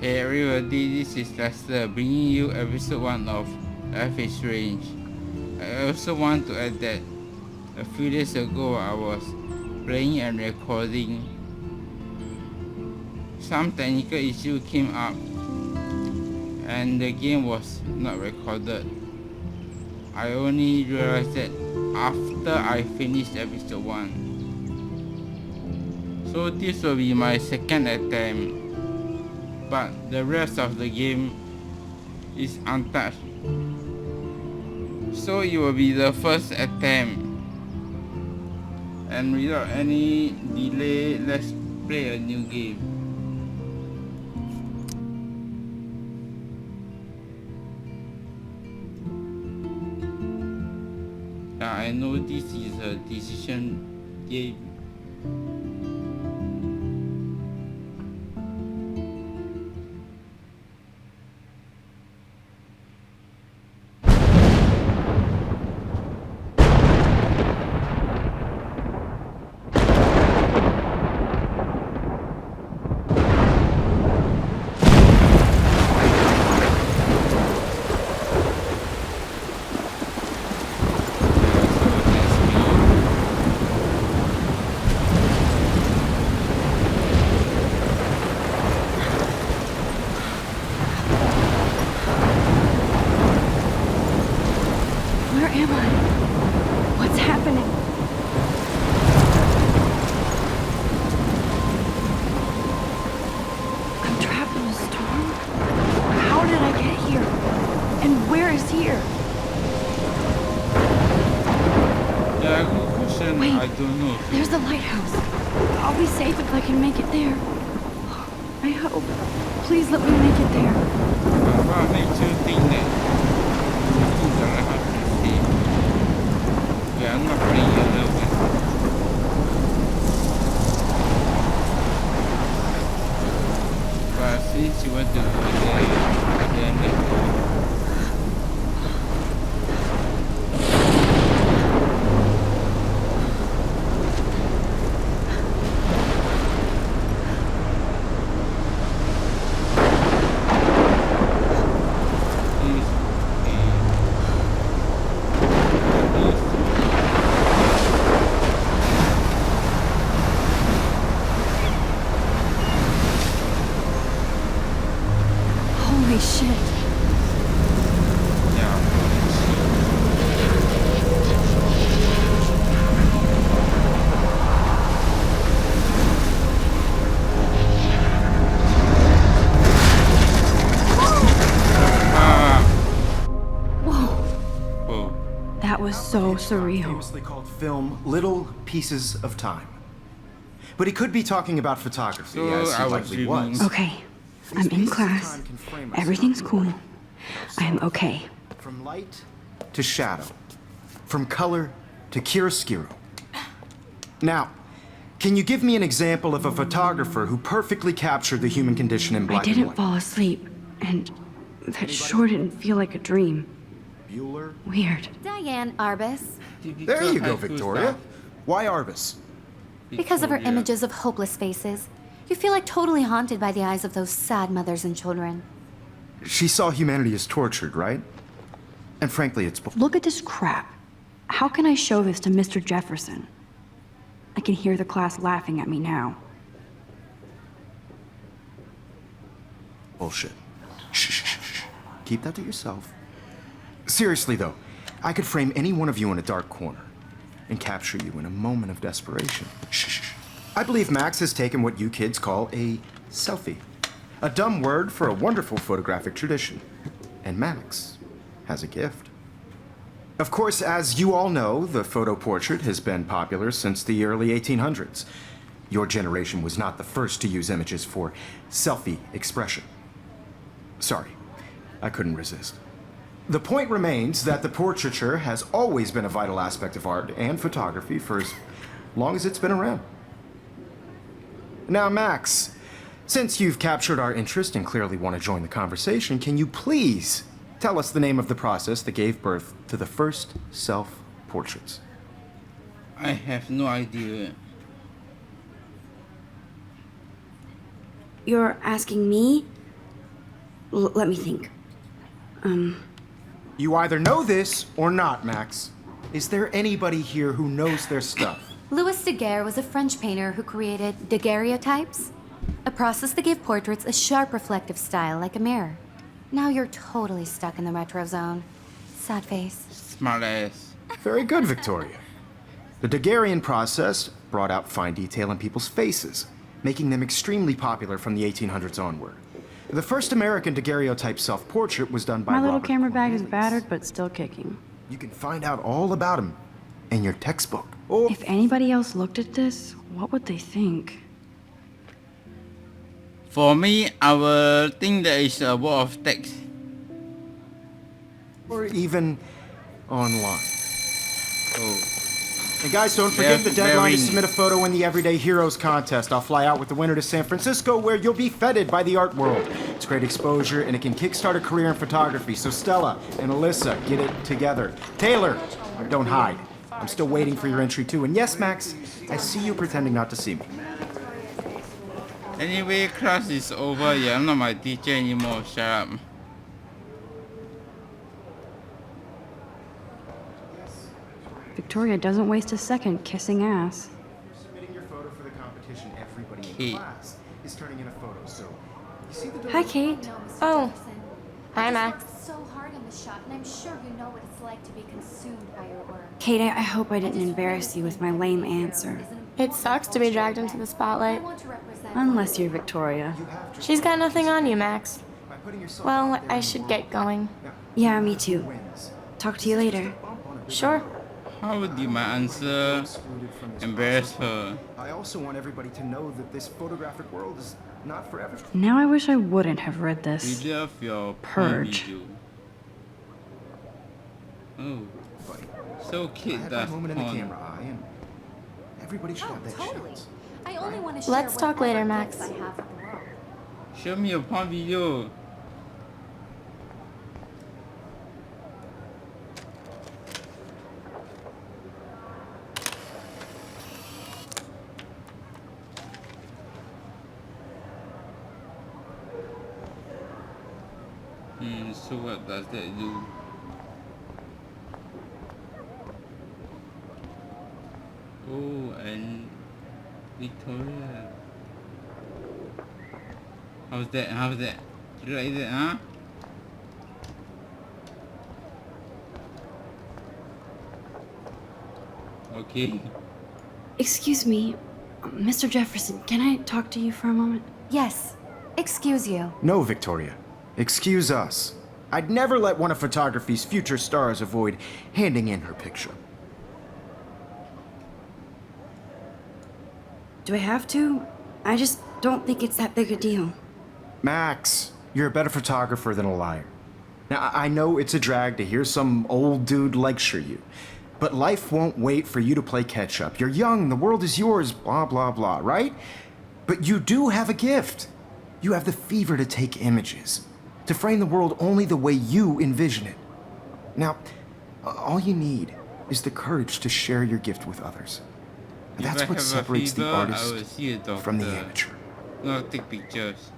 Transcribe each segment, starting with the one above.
Hey everybody, this is Lester bringing you episode 1 of Life is Strange. I also want to add that a few days ago I was playing and recording. Some technical issue came up and the game was not recorded. I only realized that after I finished episode 1. So this will be my second attempt. But the rest of the game is untouched, so it will be the first attempt. And without any delay, let's play a new game. I know this is a decision game. I don't know. There's the lighthouse. I'll be safe if I can make it there. I hope. Please let me make it there. What makes you think that this is the lighthouse is safe? We are not playing alone. But since you want to go there, then let's go. Holy shit. Whoa. That was so surreal. Famously called film Little Pieces of Time. But he could be talking about photography, So as he I was likely dreaming. was. Okay, I'm in class. Everything's cool. I am okay. From light to shadow. From color to chiaroscuro. Now, can you give me an example of a photographer who perfectly captured the human condition in I black and didn't white? fall asleep, and that sure didn't feel like a dream. Bueller? Weird. Diane Arbus. There you go, Victoria. Why Arbus? Because of her images of hopeless faces, you feel like totally haunted by the eyes of those sad mothers and children. She saw humanity as tortured, right? And frankly, it's... Look at this crap. How can I show this to Mr. Jefferson? I can hear the class laughing at me now. Bullshit. Shh, shh, shh, shh. Keep that to yourself. Seriously, though, I could frame any one of you in a dark corner and capture you in a moment of desperation. Shh, shh, shh. I believe Max has taken what you kids call a selfie. A dumb word for a wonderful photographic tradition. And Max has a gift. Of course, as you all know, the photo portrait has been popular since the early 1800s. Your generation was not the first to use images for selfie expression. Sorry, I couldn't resist. The point remains that the portraiture has always been a vital aspect of art and photography for as long as it's been around. Now, Max, since you've captured our interest and clearly want to join the conversation, can you please tell us the name of the process that gave birth to the first self-portraits? I have no idea. You're asking me? let me think. You either know this or not, Max. Is there anybody here who knows their stuff? Louis Daguerre was a French painter who created daguerreotypes, a process that gave portraits a sharp reflective style like a mirror. Now you're totally stuck in the retro zone. Sad face. Smart ass. Very good, Victoria. The Daguerrean process brought out fine detail in people's faces, making them extremely popular from the 1800s onward. The first American daguerreotype self-portrait was done by My little Robert camera bag is Cornelius. battered, but still kicking. You can find out all about him in your textbook. Or If anybody else looked at this, what would they think? For me, I will think that it's a wall of text. even online. Oh, And guys, don't forget the deadline to very- submit a photo in the Everyday Heroes contest. I'll fly out with the winner to San Francisco, where you'll be feted by the art world. It's great exposure, and it can kickstart a career in photography. So Stella and Alyssa, get it together. Taylor, don't hide. I'm still waiting for your entry too. And yes, Max, I see you pretending not to see me. anyway, class is over. You're not my teacher anymore. Shut up. Victoria doesn't waste a second kissing ass. Submitting your photo for the competition, everybody in Kate. class is turning in a photo. So, you see the Hi, Kate. Oh. Hi, Max. So hard in the shot, and I'm sure you know what it's like to be consumed by your work. Kate, I hope I didn't embarrass you with my lame answer. It sucks to be dragged into the I spotlight. want to represent. Unless you're Victoria. She's got nothing on you, Max. by putting yourself Well, out there I in the should world, get going. Yeah, me too. wins. Talk to you later. Sure. How did my answer Excluded from this embarrass process. her? I also want everybody to know that this photographic world is not for everyone. Now I wish I wouldn't have read this. We love your Purge. video. Oh, so I cute had that my moment in the porn. camera eye, and everybody should have that Totally. chance. I only want to share Let's talk later, whatever Max. gifts I have with the world. Show me your porn video. So what does that do? Oh, and Victoria. How's that? How's that? You like that, huh? Okay. Excuse me, Mr. Jefferson, can I talk to you for a moment? Yes. Excuse you. No, Victoria. Excuse us. I'd never let one of photography's future stars avoid handing in her picture. Do I have to? I just don't think it's that big a deal. Max, you're a better photographer than a liar. Now, I know it's a drag to hear some old dude lecture you, but life won't wait for you to play catch up. You're young, the world is yours, blah, blah, blah, right? But you do have a gift. You have the fever to take images, to frame the world only the way you envision it. Now, all you need is the courage to share your gift with others. And If that's I what have a separates the fever, I will artist see a doctor. from the amateur. Not take pictures.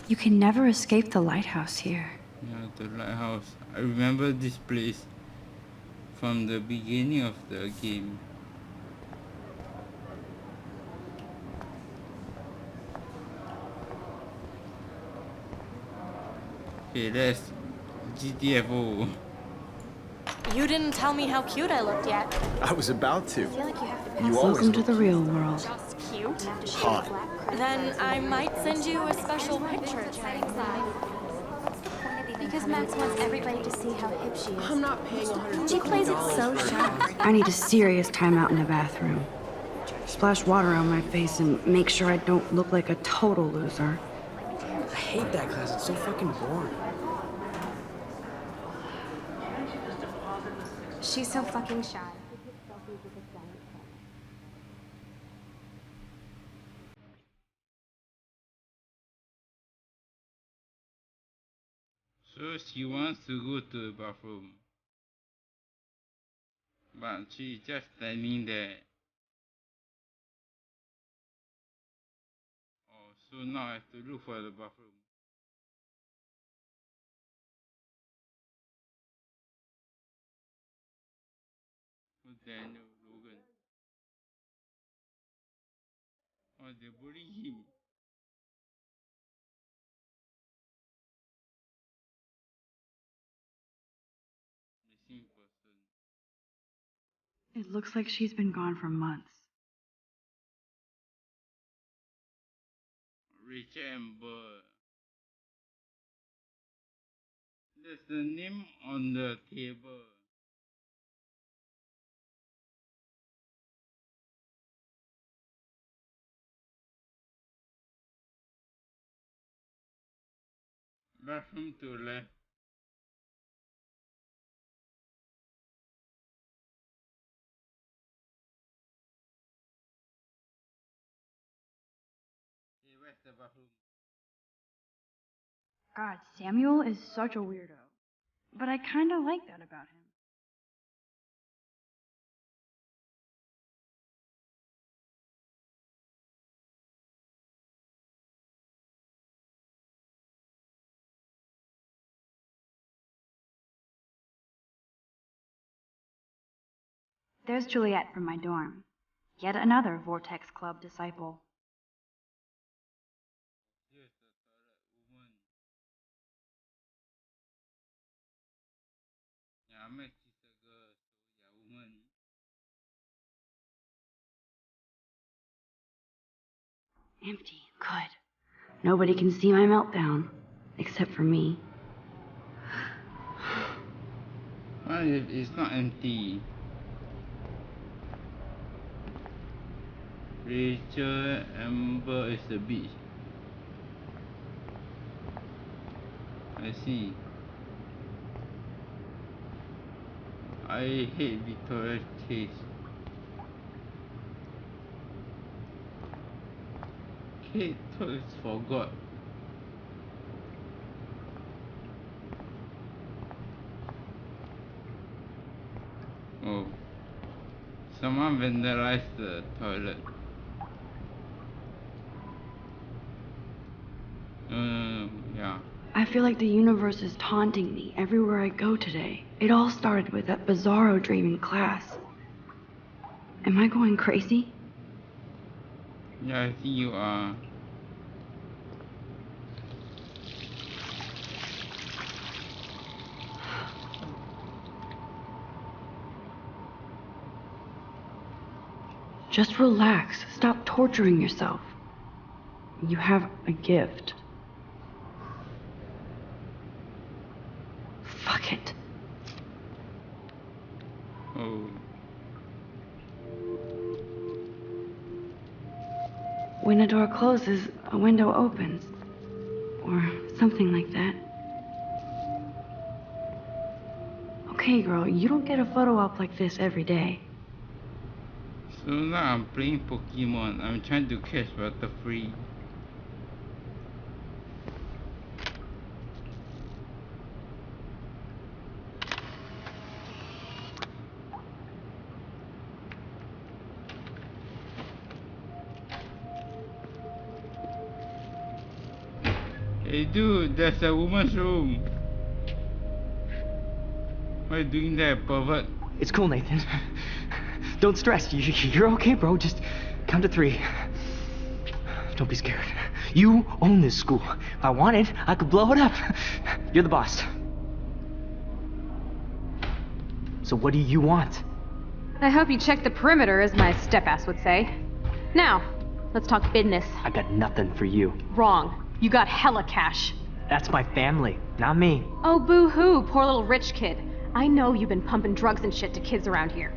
You can never escape the lighthouse here. Yeah, the lighthouse. I remember this place from the beginning of the game. Okay, that's GTFO. You didn't tell me how cute I looked yet. I was about to. You Welcome to the real world. Just cute. hot. Then I might send you a special picture. Because Max wants everybody to see how hip she is. I'm not paying $100. She plays it so sharp. I need a serious timeout in the bathroom. Splash water on my face and make sure I don't look like a total loser. I hate that class. It's so fucking boring. She's so fucking shy. So So she wants to go to the bathroom. But she's just standing there. Oh, so now I have to look for the bathroom. Who's Daniel Logan? Oh, they bully him. Missing person. It looks like she's been gone for months. Rachel Amber. There's the name on the table. Bathroom to left. Hey, where's the bathroom? God, Samuel is such a weirdo. But I kinda like that about him. There's Juliet from my dorm. Yet another Vortex Club disciple. Here's the toilet woman. Yeah, I met she's a girl, so yeah, woman. Empty. Good. Nobody can see my meltdown. Except for me. Why it's not empty? Rachel Amber is the beach. I see. I hate Victoria Chase. Kate totally forgot. Oh. Someone vandalized the toilet. Yeah. I feel like the universe is taunting me everywhere I go today. It all started with that bizarro dream in class. Am I going crazy? Yeah, I think you are. Just relax. Stop torturing yourself. You have a gift. Fuck it. Oh. When a door closes, a window opens. Or something like that. Okay, girl, you don't get a photo op like this every day. So now I'm playing Pokemon. I'm trying to catch Butterfree. Hey dude, there's a woman's room. What are you doing there, pervert? It's cool, Nathan. Don't stress. You're okay, bro. Just count to 3. Don't be scared. You own this school. If I wanted, I could blow it up. You're the boss. So what do you want? I hope you checked the perimeter, as my step-ass would say. Now, let's talk business. I got nothing for you. Wrong. You got hella cash. That's my family, not me. Oh, boo-hoo, poor little rich kid. I know you've been pumping drugs and shit to kids around here.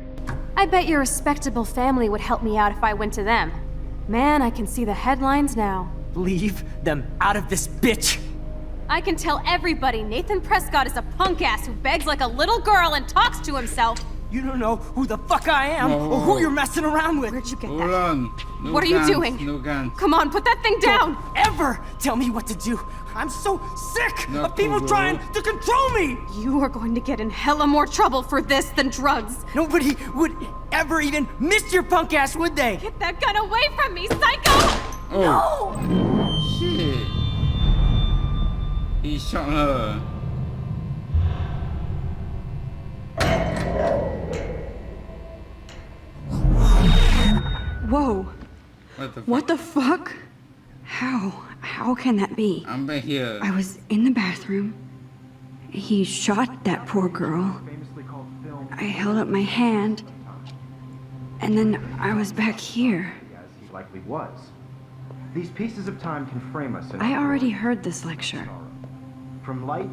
I bet your respectable family would help me out if I went to them. Man, I can see the headlines now. Leave them out of this, bitch! I can tell everybody Nathan Prescott is a punk ass who begs like a little girl and talks to himself. You don't know who the fuck I am or who you're messing around with. Where'd you get Hold that? on. No What are guns, you doing? No guns. Come on, put that thing down! Don't ever tell me what to do. I'm so sick Not of people cool, bro. trying to control me! You are going to get in hella more trouble for this than drugs. Nobody would ever even miss your punk ass, would they? Get that gun away from me, psycho! Oh. Shit. He shot her. Whoa. What the What the fuck? How can that be? I'm back here. I was in the bathroom. He shot that poor girl. I held up my hand. And then I was back here. As he likely was. These pieces of time can frame us in I a already world heard this lecture. of sorrow. From light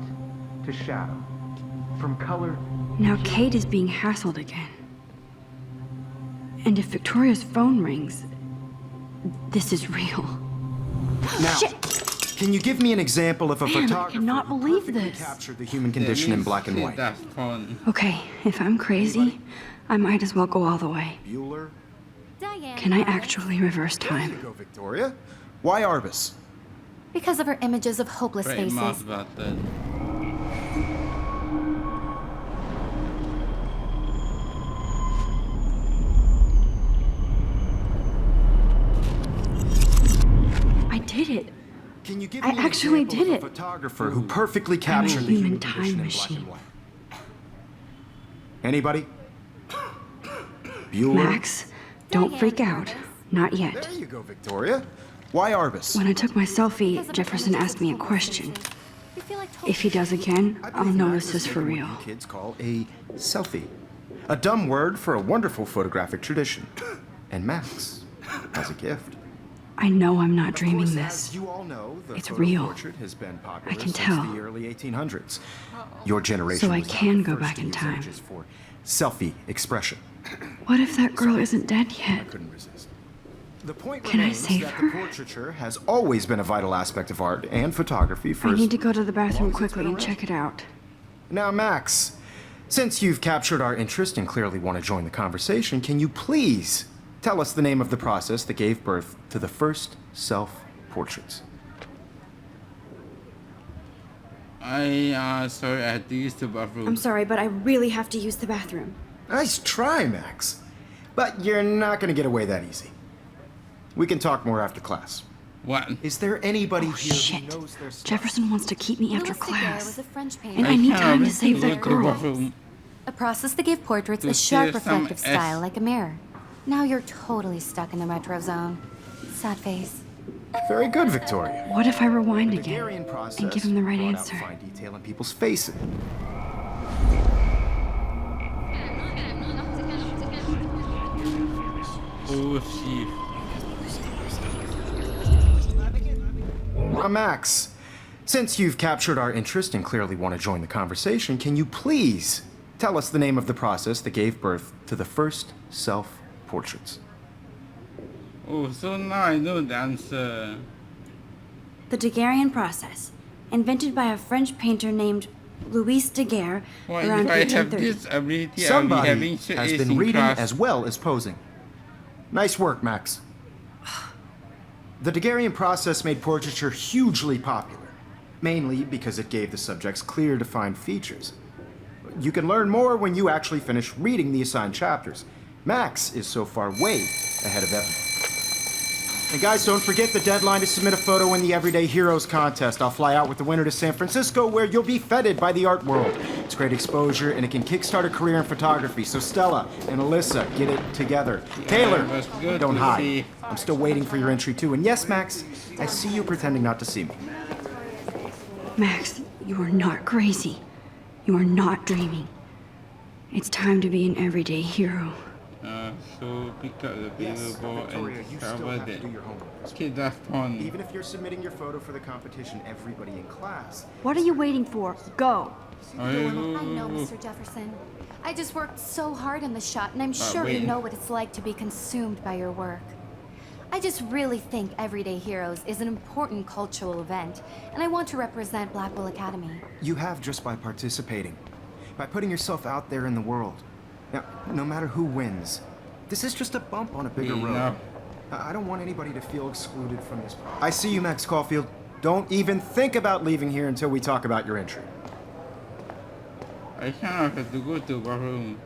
to shadow. From color. Now Kate is being hassled again. And if Victoria's phone rings, this is real. Now, can you give me an example of a Man, I photographer cannot who believe perfectly this. captured the human condition in black and white? That's fun. Okay, if I'm crazy, I might as well go all the way. Bueller? Diane. Can I Arbus. actually reverse There you time? go, Victoria. Why Arbus? Because of her images of hopeless Great faces. mouse button. I did it. Can you give I me an actually example did of a it. photographer who perfectly captured the human human time condition in black machine. and white? Anybody? Bueller? Max, don't Diane freak out. Arbus. Not yet. There you go, Victoria. Why Arbus? When I took my selfie, Because of her Jefferson images asked of me a hopeless question. faces. We feel like If he does again, I I'll believe know Max this is is for taking real. what you kids call a selfie. A dumb word for a wonderful photographic tradition. And Max as a gift. I know I'm not Of dreaming course, this. As you all know, the It's photo real. portrait has been popular I can since tell. the early 1800s. Your generation So I was not can the go first back to in use time. images for selfie expression. What if that girl isn't dead I yet? couldn't resist. The point Can I remains save that her? the portraiture has always been a vital aspect of art and photography for I as need to go to the bathroom long as it's quickly been and around. check it out. Now, Max, since you've captured our interest and clearly want to join the conversation, can you please tell us the name of the process that gave birth to the first self-portraits? Sorry, I had to use the bathroom. I'm sorry, but I really have to use the bathroom. Nice try, Max. But you're not going to get away that easy. We can talk more after class. What? Is there anybody here Shit. who knows their stuff? Jefferson wants to keep me after Louis Daguerre was class. a French painter. And I need can't time to wait save go that to the girl. bathroom. A process that gave portraits To a sharp see some reflective S. style like a mirror. Now you're totally stuck in the retro zone. Sad face. Very good, Victoria. What if I rewind The again Daguerrean process and give him the right brought out answer? fine detail in people's faces. Oh, shit. Max, since you've captured our interest and clearly want to join the conversation, can you please tell us the name of the process that gave birth to the first self-portraits? Oh, so now I know the answer. The Daguerrean process, invented by a French painter named Louis Daguerre Well, around if I have 1830. this ability, I'll be Somebody having shit has A's been in reading class. as well as posing. Nice work, Max. The Daguerrean process made portraiture hugely popular, mainly because it gave the subjects clear, defined features. You can learn more when you actually finish reading the assigned chapters. Max is so far way ahead of everyone. And guys, don't forget the deadline to submit a photo in the Everyday Heroes contest. I'll fly out with the winner to San Francisco, where you'll be feted by the art world. It's great exposure, and it can kickstart a career in photography. So Stella and Alyssa, get it together. Taylor, it was good don't to hide. see. I'm still waiting for your entry too. And yes, Max, I see you pretending not to see me. Max, you are not crazy. You are not dreaming. It's time to be an everyday hero. So pick up the bigger ball Victoria, and you still cover have to that. do your homework. Okay, that's fun. Even if you're submitting your photo for the competition, everybody in class. What are you waiting for? Go! I know, Mr. Jefferson. I just worked so hard on the shot, and I'm sure you wait. know what it's like to be consumed by your work. I just really think Everyday Heroes is an important cultural event, and I want to represent Blackwell Academy. You have just by participating, by putting yourself out there in the world. Now, no matter who wins, this is just a bump on a bigger road. No. I don't want anybody to feel excluded from this process. I see you, Max Caulfield. Don't even think about leaving here until we talk about your entry. I kind of have to go to the bathroom.